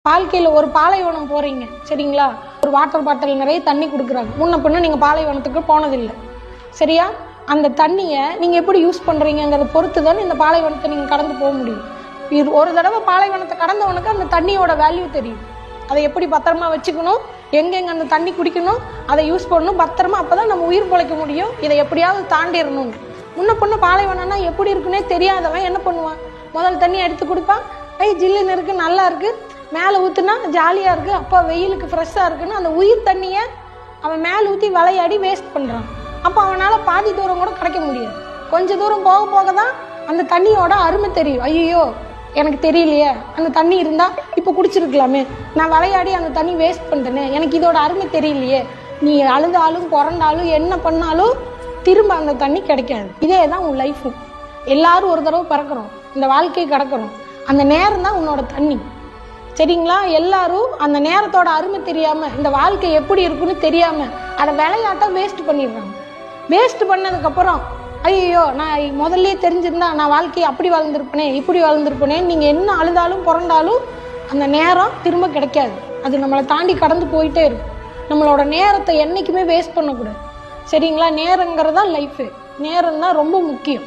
வாழ்க்கையில் ஒரு பாலைவனம் போகிறீங்க சரிங்களா, ஒரு வாட்டர் பாட்டில் நிறைய தண்ணி கொடுக்குறாங்க. முன்ன பின்ன நீங்கள் பாலைவனத்துக்கு போனதில்லை சரியா, அந்த தண்ணியை நீங்கள் எப்படி யூஸ் பண்ணுறீங்கிறத பொறுத்து தான் இந்த பாலைவனத்தை நீங்கள் கடந்து போக முடியும். ஒரு தடவை பாலைவனத்தை கடந்தவனுக்கு அந்த தண்ணியோட வேல்யூ தெரியும். அதை எப்படி பத்திரமா வச்சுக்கணும், எங்கெங்கே அந்த தண்ணி குடிக்கணும், அதை யூஸ் பண்ணணும் பத்திரமா. அப்போ தான் நம்ம உயிர் பிழைக்க முடியும். இதை எப்படியாவது தாண்டிடணும். முன்ன பொண்ணு பாலைவனம்னா எப்படி இருக்குன்னே தெரியாதவன் என்ன பண்ணுவான், முதல் தண்ணி எடுத்து கொடுப்பான். ஜில்லுன்னு இருக்குது, நல்லா இருக்குது, மேலே ஊற்றுனா ஜாலியாக இருக்குது, அப்போ வெயிலுக்கு ஃப்ரெஷ்ஷாக இருக்குன்னு அந்த உயிர் தண்ணியை அவன் மேலே ஊற்றி விளையாடி வேஸ்ட் பண்ணுறான். அப்போ அவனால் பாதி தூரம் கூட கிடைக்க முடியாது. கொஞ்சம் தூரம் போக போக தான் அந்த தண்ணியோட அருமை தெரியும். ஐயோ எனக்கு தெரியலையே, அந்த தண்ணி இருந்தால் இப்போ குடிச்சிருக்கலாமே, நான் விளையாடி அந்த தண்ணி வேஸ்ட் பண்ணிட்டேனே, எனக்கு இதோட அருமை தெரியலையே. நீ அழுதாலும் பிறந்தாலும் என்ன பண்ணாலும் திரும்ப அந்த தண்ணி கிடைக்காது. இதே தான் உன் லைஃபும். எல்லாரும் ஒரு தடவை பிறக்கிறோம், இந்த வாழ்க்கையை கிடக்கிறோம். அந்த நேரம் தான் உன்னோட தண்ணி சரிங்களா. எல்லாரும் அந்த நேரத்தோட அருமை தெரியாமல், இந்த வாழ்க்கை எப்படி இருக்குன்னு தெரியாமல் அதை விளையாட்ட வேஸ்ட் பண்ணிடுறாங்க. வேஸ்ட் பண்ணதுக்கப்புறம் ஐயோ நான் முதல்ல தெரிஞ்சிருந்தா நான் வாழ்க்கையை அப்படி வாழ்ந்திருப்பேனே இப்படி வாழ்ந்திருப்பேனே, நீங்கள் என்ன அழுதாலும் பிறந்தாலும் அந்த நேரம் திரும்ப கிடைக்காது. அது நம்மளை தாண்டி கடந்து போயிட்டே இருக்கும். நம்மளோட நேரத்தை என்றைக்குமே வேஸ்ட் பண்ணக்கூடாது சரிங்களா. நேரங்கிறதா லைஃபு, நேரம் தான் ரொம்ப முக்கியம்.